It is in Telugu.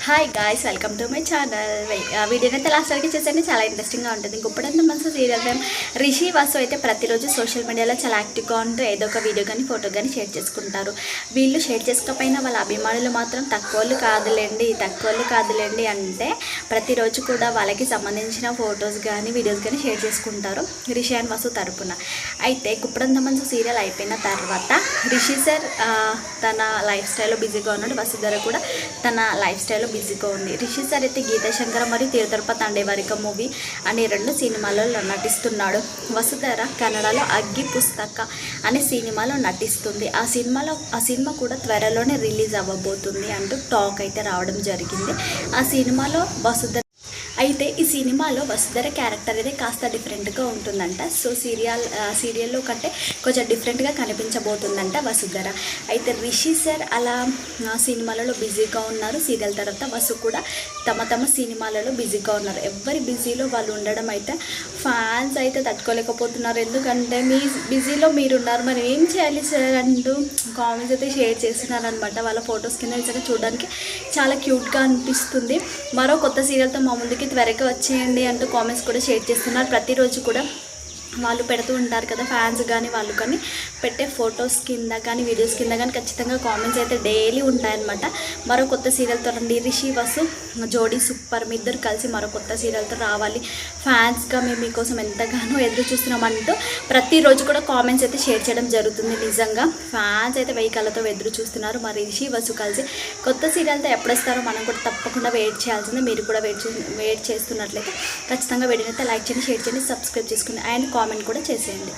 Hi guys, welcome to my channel. వీడియోని అయితే లాస్ట్ వరకు చేసేయండి, చాలా ఇంట్రెస్టింగ్గా ఉంటుంది. ఇంకొప్పుడంతా మంచి సీరియల్ మేము రిషి వాసు అయితే ప్రతిరోజు సోషల్ మీడియాలో చాలా యాక్టివ్గా ఉంటూ ఏదో ఒక వీడియో కానీ ఫోటో కానీ షేర్ చేసుకుంటారు. వీళ్ళు షేర్ చేసుకోకపోయినా వాళ్ళ అభిమానులు మాత్రం తక్కువలు కాదులేండి అంటే ప్రతిరోజు కూడా వాళ్ళకి సంబంధించిన ఫొటోస్ కానీ వీడియోస్ కానీ షేర్ చేసుకుంటారు రిషి అండ్ వాసు తరపున. అయితే కుప్పడంత మంచి సీరియల్ అయిపోయిన తర్వాత రిషి సార్ తన లైఫ్ స్టైల్లో బిజీగా ఉన్నాడు, వసుధర కూడా తన లైఫ్ స్టైల్లో బిజీగా ఉంది. రిషి సార్ అయితే గీతాశంకర మరియు తిరుతరప తండేవారిక మూవీ అనే 2 సినిమాలలో నటిస్తున్నాడు. వసుధర కన్నడలో అగ్గి పుస్తక అనే సినిమాలో నటిస్తుంది. ఆ సినిమా కూడా త్వరలోనే రిలీజ్ అవ్వబోతుంది అంటూ టాక్ అయితే రావడం జరిగింది. ఆ సినిమాలో అయితే ఈ సినిమాలో వసుధర క్యారెక్టర్ అయితే కాస్త డిఫరెంట్గా ఉంటుందంట. సో సీరియల్లో కంటే కొంచెం డిఫరెంట్గా కనిపించబోతుందంట వసుధర. అయితే రిషి సార్ అలా సినిమాలలో బిజీగా ఉన్నారు. సీరియల్ తర్వాత వసు కూడా తమ సినిమాలలో బిజీగా ఉన్నారు. ఎవరి బిజీలో వాళ్ళు ఉండడం అయితే ఫ్యాన్స్ అయితే తట్టుకోలేకపోతున్నారు. ఎందుకంటే మీ బిజీలో మీరున్నారు, మరి ఏం చేయాలి సార్ అంటూ కామెంట్స్ అయితే షేర్ చేస్తున్నారు అనమాట. వాళ్ళ ఫొటోస్ కింద నిజంగా చూడడానికి చాలా క్యూట్గా అనిపిస్తుంది. మరో కొత్త సీరియల్తో మా ముందుకి త్వరగా వచ్చేయండి అంటూ కామెంట్స్ కూడా షేర్ చేస్తున్నారు. ప్రతిరోజు కూడా వాళ్ళు పెడుతూ ఉంటారు కదా, ఫ్యాన్స్ కానీ వాళ్ళు కానీ పెట్టే ఫొటోస్ కింద కానీ వీడియోస్ కింద కానీ ఖచ్చితంగా కామెంట్స్ అయితే డైలీ ఉంటాయన్నమాట. మరో కొత్త సీరియల్తో రండి, రిషి వాసు జోడీ సూపర్, మీ ఇద్దరు కలిసి మరో కొత్త సీరియల్తో రావాలి, ఫ్యాన్స్గా మేము మీకోసం ఎంతగానో ఎదురు చూస్తున్నామంటూ ప్రతిరోజు కూడా కామెంట్స్ అయితే షేర్ చేయడం జరుగుతుంది. నిజంగా ఫ్యాన్స్ అయితే 1000 కళ్ళతో ఎదురు చూస్తున్నారు. మరి రిషి వాసు కలిసి కొత్త సీరియల్తో ఎప్పుడు వస్తారో మనం కూడా తప్పకుండా వెయిట్ చేయాల్సిందే. మీరు కూడా వెయిట్ చేస్తున్నట్లయితే ఖచ్చితంగా వీడియోని అయితే లైక్ చేయండి, షేర్ చేయండి, సబ్స్క్రైబ్ చేసుకోండి అండ్ కామెంట్ కూడా చేసేయండి.